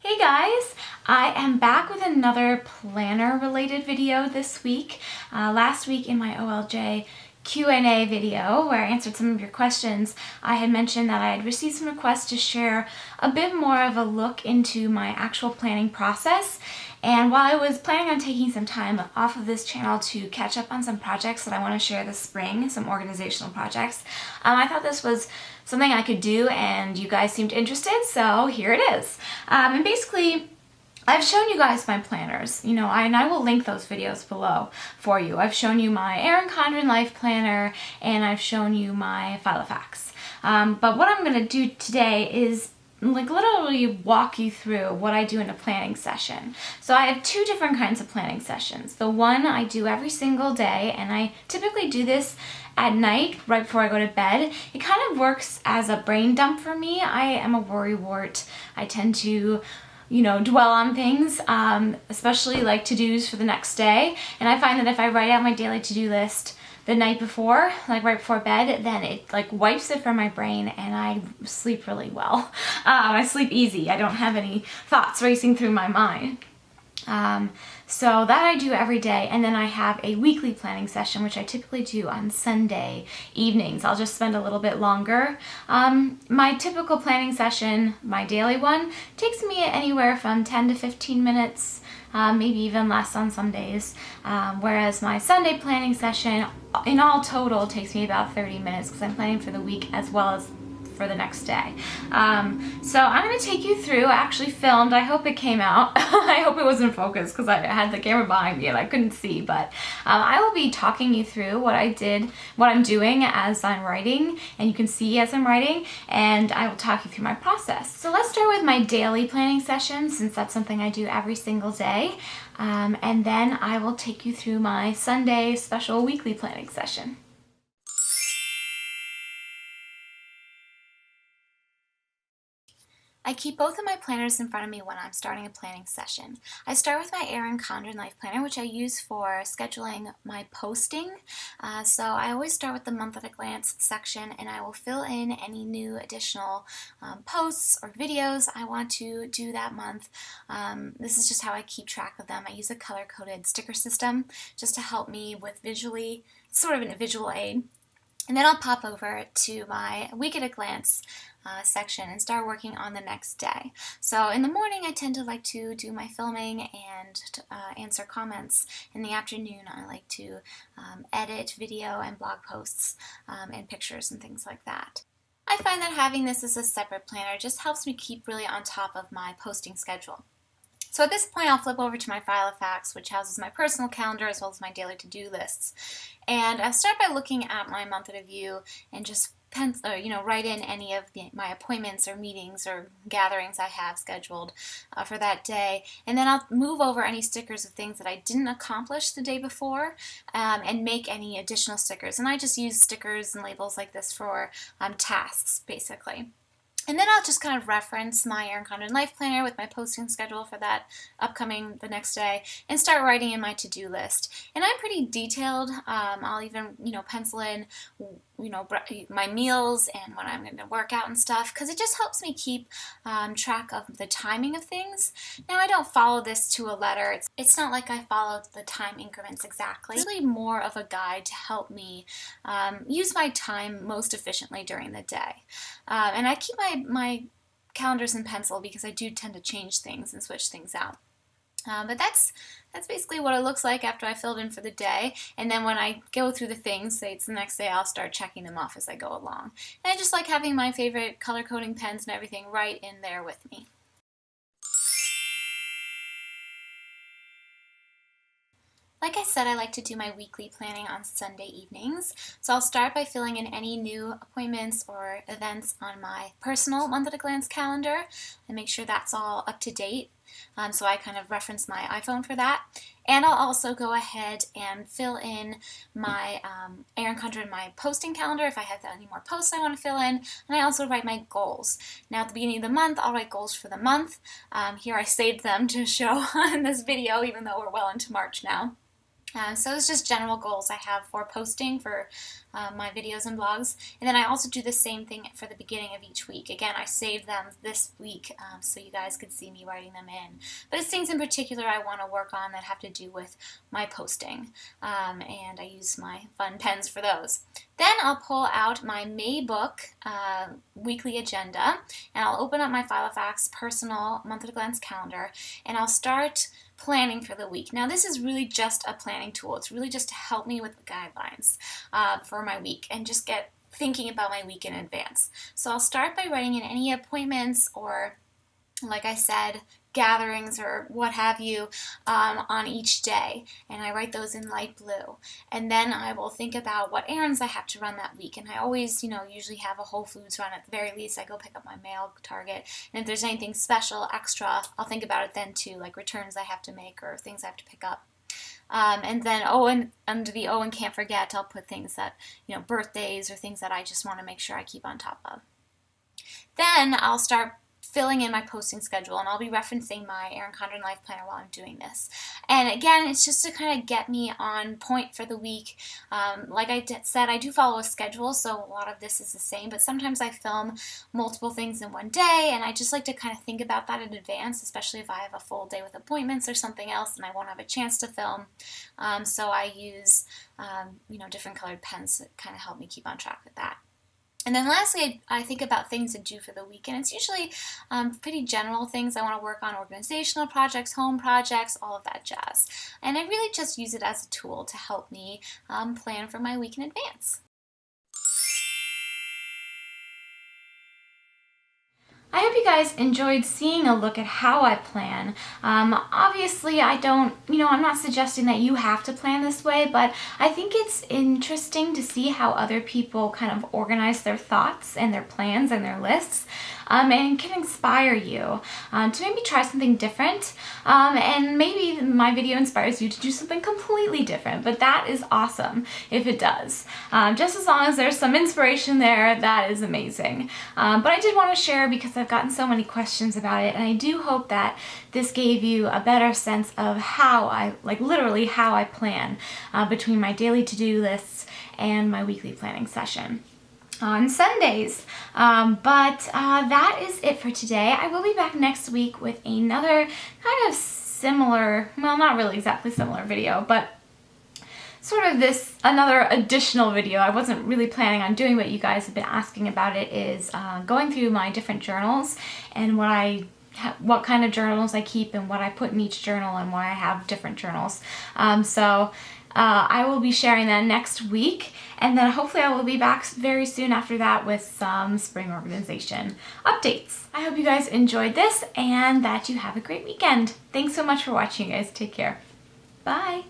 Hey guys, I am back with another planner related video this week. Last week in my OLJ Q&A video where I answered some of your questions, I had mentioned that I had received some requests to share a bit more of a look into my actual planning process. And while I was planning on taking some time off of this channel to catch up on some projects that I want to share this spring, some organizational projects, I thought this was something I could do and you guys seemed interested, so here it is. And basically, I've shown you guys my planners, and I will link those videos below for you. I've shown you my Erin Condren Life Planner and I've shown you my Filofax. But what I'm going to do today is literally walk you through what I do in a planning session. So I have two different kinds of planning sessions. The one I do every single day, and I typically do this at night right before I go to bed. It kind of works as a brain dump for me. I am a worrywart. I tend to dwell on things, especially like to-dos for the next day. And I find that if I write out my daily to-do list the night before, like right before bed, then it like wipes it from my brain and I sleep really well. I sleep easy. I don't have any thoughts racing through my mind. So that I do every day, and then I have a weekly planning session, which I typically do on Sunday evenings. I'll just spend a little bit longer. My typical planning session, my daily one, takes me anywhere from 10 to 15 minutes, maybe even less on some days, whereas my Sunday planning session, in all total, takes me about 30 minutes because I'm planning for the week as well as for the next day. So I'm going to take you through. I actually filmed. I hope it came out. I hope it was in focus because I had the camera behind me and I couldn't see, but I will be talking you through what I'm doing as I'm writing, and you can see as I'm writing, and I will talk you through my process. So let's start with my daily planning session, since that's something I do every single day, and then I will take you through my Sunday special weekly planning session. I keep both of my planners in front of me when I'm starting a planning session. I start with my Erin Condren Life Planner, which I use for scheduling my posting. So I always start with the month at a glance section, and I will fill in any new additional posts or videos I want to do that month. This is just how I keep track of them. I use a color-coded sticker system just to help me with sort of a visual aid. And then I'll pop over to my week at a glance section and start working on the next day. So in the morning I tend to like to do my filming and answer comments. In the afternoon I like to edit video and blog posts and pictures and things like that. I find that having this as a separate planner just helps me keep really on top of my posting schedule. So at this point, I'll flip over to my Filofax, which houses my personal calendar as well as my daily to-do lists. And I'll start by looking at my month at a view and just write in any of my appointments or meetings or gatherings I have scheduled for that day. And then I'll move over any stickers of things that I didn't accomplish the day before and make any additional stickers. And I just use stickers and labels like this for tasks, basically. And then I'll just kind of reference my Erin Condren Life Planner with my posting schedule for that the next day, and start writing in my to-do list. And I'm pretty detailed. I'll even, pencil in, my meals and when I'm going to work out and stuff, because it just helps me keep track of the timing of things. Now, I don't follow this to a letter. It's not like I follow the time increments exactly. It's really more of a guide to help me use my time most efficiently during the day. And I keep my calendars in pencil because I do tend to change things and switch things out. But that's basically what it looks like after I filled in for the day. And then when I go through the things, say it's the next day, I'll start checking them off as I go along. And I just like having my favorite color coding pens and everything right in there with me. Like I said, I like to do my weekly planning on Sunday evenings. So I'll start by filling in any new appointments or events on my personal month at a glance calendar and make sure that's all up to date. So I kind of reference my iPhone for that. And I'll also go ahead and fill in my Erin Condren, my posting calendar if I have any more posts I want to fill in. And I also write my goals. Now at the beginning of the month, I'll write goals for the month. Here I saved them to show in this video, even though we're well into March now. So it's just general goals I have for posting for my videos and blogs. And then I also do the same thing for the beginning of each week. Again, I saved them this week so you guys could see me writing them in. But it's things in particular I want to work on that have to do with my posting. And I use my fun pens for those. Then I'll pull out my Maybook weekly agenda, and I'll open up my Filofax personal month-at-a-glance calendar, and I'll start planning for the week. Now, this is really just a planning tool. It's really just to help me with the guidelines for my week and just get thinking about my week in advance. So I'll start by writing in any appointments or, like I said, gatherings or what have you on each day, and I write those in light blue. And then I will think about what errands I have to run that week, and I always, usually have a Whole Foods run. At the very least, I go pick up my mail, Target, and if there's anything special, extra, I'll think about it then too, like returns I have to make or things I have to pick up. And then, and under the and can't forget, I'll put things that, birthdays or things that I just want to make sure I keep on top of. Then I'll start filling in my posting schedule, and I'll be referencing my Erin Condren Life Planner while I'm doing this. And again, it's just to kind of get me on point for the week. Like I said, I do follow a schedule, so a lot of this is the same, but sometimes I film multiple things in one day, and I just like to kind of think about that in advance, especially if I have a full day with appointments or something else and I won't have a chance to film. So I use, different colored pens that kind of help me keep on track with that. And then lastly, I think about things to do for the week, and it's usually pretty general things I want to work on: organizational projects, home projects, all of that jazz. And I really just use it as a tool to help me plan for my week in advance. I hope you guys enjoyed seeing a look at how I plan. Obviously, I'm not suggesting that you have to plan this way, but I think it's interesting to see how other people kind of organize their thoughts and their plans and their lists. And can inspire you to maybe try something different, and maybe my video inspires you to do something completely different, but that is awesome if it does. Just as long as there's some inspiration there, that is amazing. But I did want to share because I've gotten so many questions about it, and I do hope that this gave you a better sense of how literally how I plan between my daily to-do lists and my weekly planning session on Sundays. But that is it for today. I will be back next week with another kind of similar, well, not really exactly similar video, but sort of another additional video I wasn't really planning on doing, but you guys have been asking about it, is going through my different journals and what kind of journals I keep and what I put in each journal and why I have different journals. So I will be sharing that next week, and then hopefully I will be back very soon after that with some spring organization updates. I hope you guys enjoyed this and that you have a great weekend. Thanks so much for watching, guys. Take care. Bye.